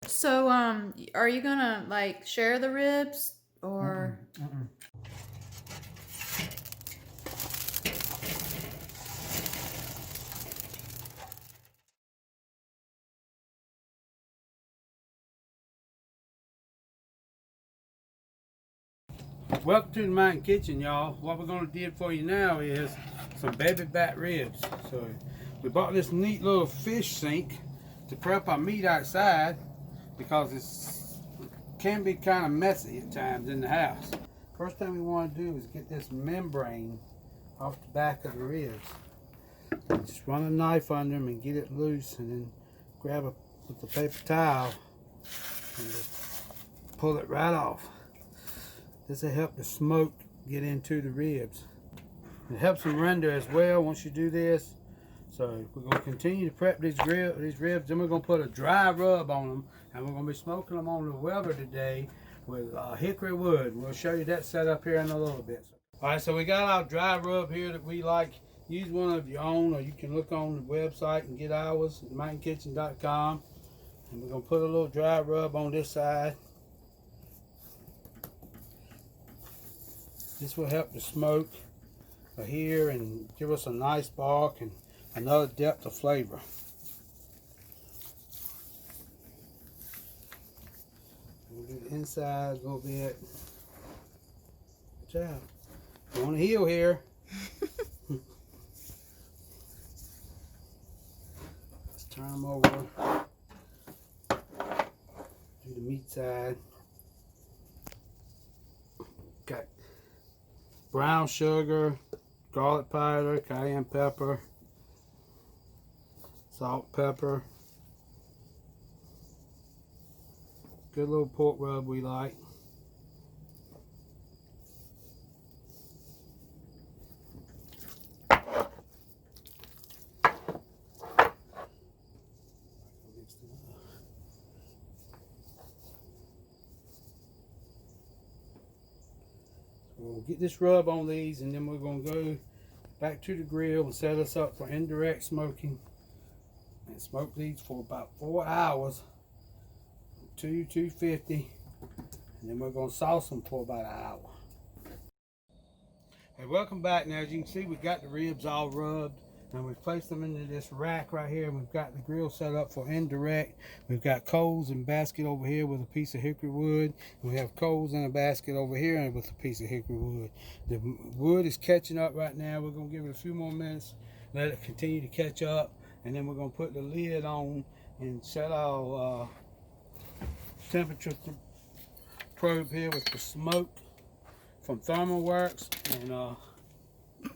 So, are you gonna like share the ribs or? Welcome to the Mountain Kitchen, y'all. What we're going to do for you now is some baby back ribs. So we bought this neat little fish sink to prep our meat outside because it can be kind of messy at times in the house. First thing we want to do is get this membrane off the back of the ribs. Just run a knife under them and get it loose, and then grab it with the paper towel and just pull it right off. This will help the smoke get into the ribs. It helps them render as well once you do this. So we're going to continue to prep these ribs. Then we're going to put a dry rub on them, and we're going to be smoking them on the welder today with hickory wood. We'll show you that setup here in a little bit. All right, so we got our dry rub here that we like. Use one of your own, or you can look on the website and get ours at mountainkitchen.com. And we're going to put a little dry rub on this side. This will help the smoke here and give us a nice bark and another depth of flavor. We'll do the inside a little bit. Watch out. We're on the heel here. Let's turn them over. Do the meat side. Got brown sugar, garlic powder, cayenne pepper, salt, pepper. Good little pork rub we like. We'll get this rub on these, and then we're going to go back to the grill and set us up for indirect smoking and smoke these for about 4 hours, 250, and then we're going to sauce them for about an hour. Hey, welcome back. Now, as you can see, we've got the ribs all rubbed, and we've placed them into this rack right here, and we've got the grill set up for indirect. We've got coals and basket over here with a piece of hickory wood, and we have coals in a basket over here with a piece of hickory wood. The wood is catching up right now. We're going to give it a few more minutes, let it continue to catch up, and then we're going to put the lid on and set our temperature probe here with the smoke from Thermal Works, and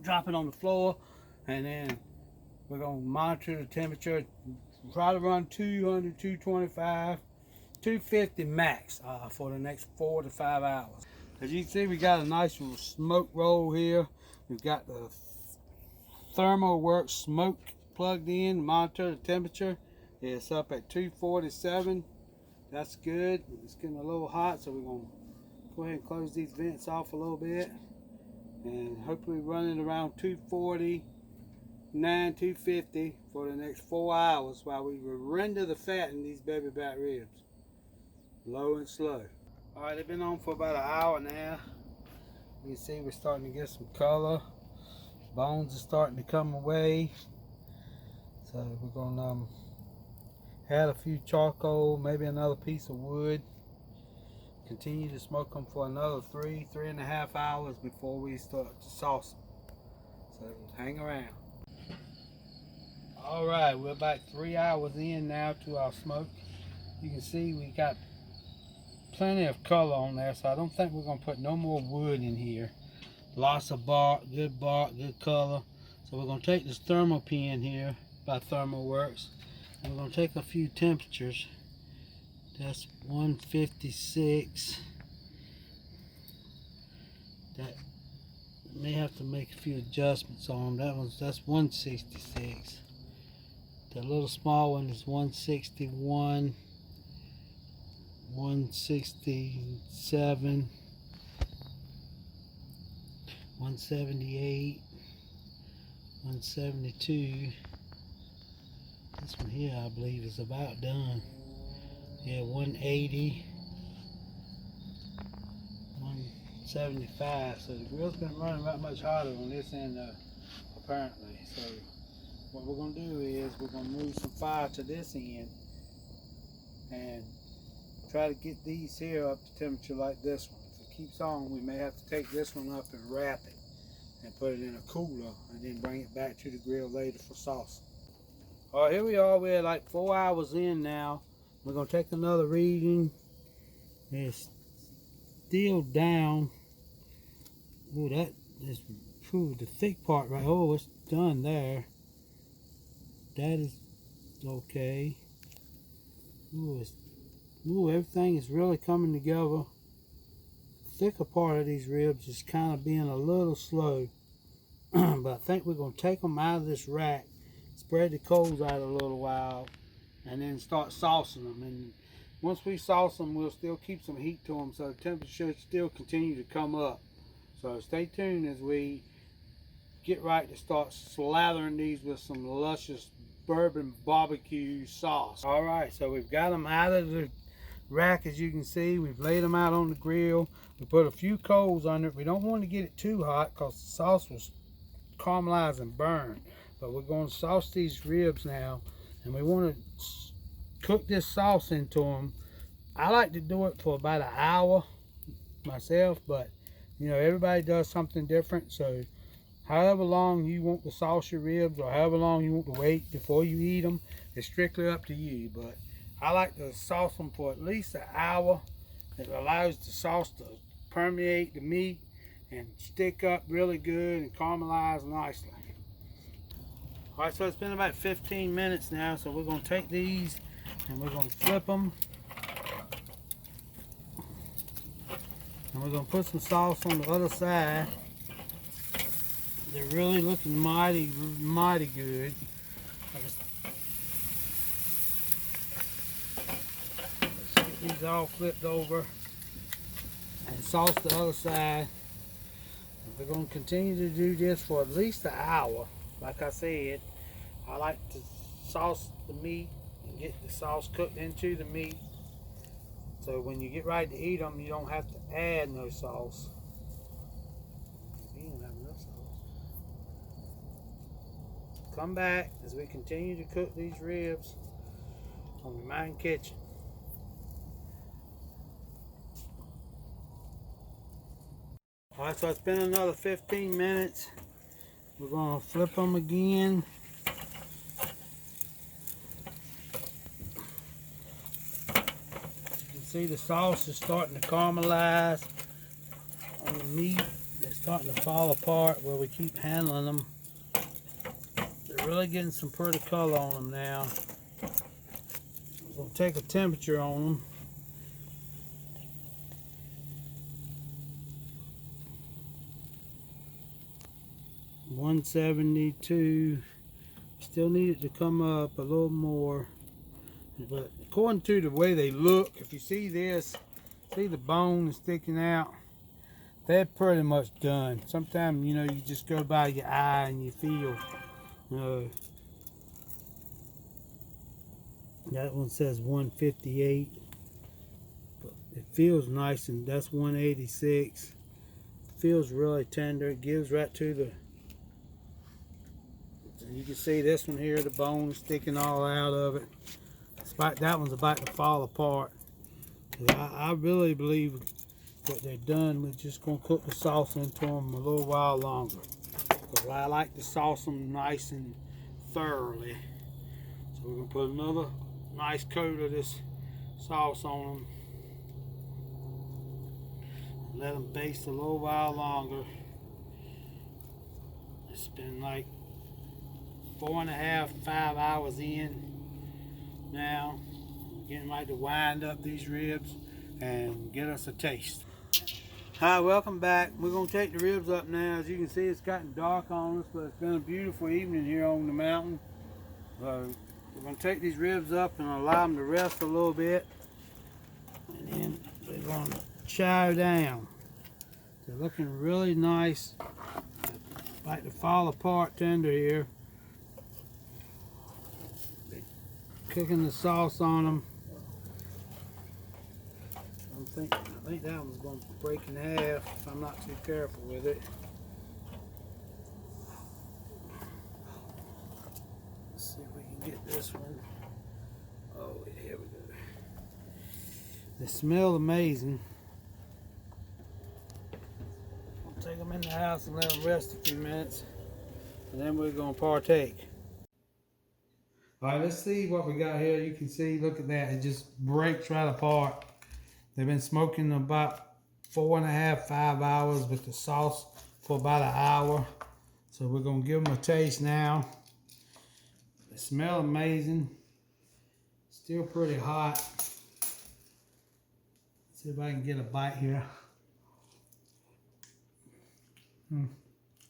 drop it on the floor, and then we're going to monitor the temperature. Try to run 200, 225, 250 max for the next 4 to 5 hours. As you can see, we got a nice little smoke roll here. We've got the Thermal Works smoke plugged in to monitor the temperature. It's up at 247. That's good. It's getting a little hot, so we're going to go ahead and close these vents off a little bit, and hopefully running around 249, 250 for the next 4 hours while we render the fat in these baby back ribs, low and slow. All right, they've been on for about an hour now. You can see we're starting to get some color. Bones are starting to come away. So we're gonna add a few charcoal, maybe another piece of wood. Continue to smoke them for another 3.5 hours before we start to sauce them. So hang around. All right, we're about 3 hours in now to our smoke. You can see we got plenty of color on there, so I don't think we're gonna put no more wood in here. Lots of bark, good color. So we're gonna take this thermal pin here by Thermal Works, and we're gonna take a few temperatures. That's 156. That may have to make a few adjustments on them. That's 166. The little small one is 161, 167, 178, 172. This one here, I believe, is about done. Yeah, 180, 175. So the grill's been running that much hotter on this end, apparently. So what we're gonna do is we're gonna move some fire to this end and try to get these here up to temperature like this one. If it keeps on, we may have to take this one up and wrap it and put it in a cooler and then bring it back to the grill later for sauce. All right, here we are. We're like 4 hours in now. We're gonna take another reading. It's still down. Oh, that is the thick part right. Oh, it's done there. That is okay. Everything is really coming together. The thicker part of these ribs is kind of being a little slow. But I think we're going to take them out of this rack, spread the coals out a little while, and then start saucing them. And once we sauce them, we'll still keep some heat to them so the temperature should still continue to come up. So stay tuned as we get right to start slathering these with some luscious bourbon barbecue sauce. All right, so we've got them out of the rack. As you can see, we've laid them out on the grill. We put a few coals under it. We don't want to get it too hot because the sauce will caramelize and burn. But we're going to sauce these ribs now, and we want to cook this sauce into them. I like to do it for about an hour myself, but you know, everybody does something different. So however long you want to sauce your ribs or however long you want to wait before you eat them, it's strictly up to you. But I like to sauce them for at least an hour. It allows the sauce to permeate the meat and stick up really good and caramelize nicely. All right, so it's been about 15 minutes now, so we're going to take these and we're going to flip them. And we're going to put some sauce on the other side. They're really looking mighty good. Let's get these all flipped over and sauce the other side. We're going to continue to do this for at least an hour. Like I said, I like to sauce the meat and get the sauce cooked into the meat. So when you get ready to eat them, you don't have to add no sauce. You don't have enough sauce. Come back as we continue to cook these ribs on the main kitchen. Alright, so it's been another 15 minutes. We're going to flip them again. You can see the sauce is starting to caramelize on the meat. It's starting to fall apart where we keep handling them. They're really getting some pretty color on them now. We're going to take a temperature on them. $172. Still need it to come up a little more. But according to the way they look, if you see this, see the bone sticking out, they're pretty much done. Sometimes, you know, you just go by your eye and you feel, that one says 158, but it feels nice, and that's 186. Feels really tender. It gives right to the, you can see this one here, the bone sticking all out of it. That one's about to fall apart. I really believe what they've done. We're just going to cook the sauce into them a little while longer, because I like to sauce them nice and thoroughly. So we're going to put another nice coat of this sauce on them. Let them baste a little while longer. It's been like 4.5, 5 hours in now. We're getting ready to wind up these ribs and get us a taste. Hi, welcome back. We're going to take the ribs up now. As you can see, it's gotten dark on us, but it's been a beautiful evening here on the mountain. So we're going to take these ribs up and allow them to rest a little bit, and then we're going to chow down. They're looking really nice, like to fall apart tender here. Cooking the sauce on them. I think that one's going to break in half if I'm not too careful with it. Let's see if we can get this one. Oh, yeah, here we go. They smell amazing. I'll take them in the house and let them rest a few minutes, and then we're going to partake. All right, let's see what we got here. You can see, look at that. It just breaks right apart. They've been smoking about 4.5, 5 hours with the sauce for about an hour. So we're gonna give them a taste now. They smell amazing. Still pretty hot. Let's see if I can get a bite here.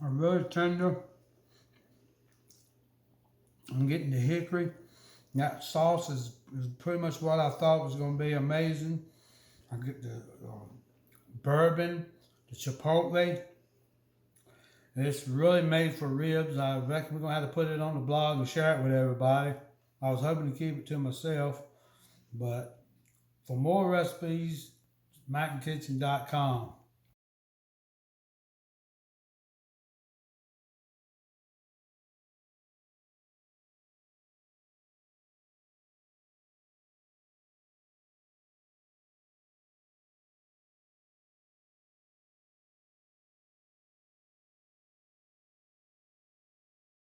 Are really tender. I'm getting the hickory. That sauce is pretty much what I thought was gonna be amazing. I get the bourbon, the chipotle. It's really made for ribs. I reckon we're gonna have to put it on the blog and share it with everybody. I was hoping to keep it to myself, but for more recipes, MacandKitchen.com.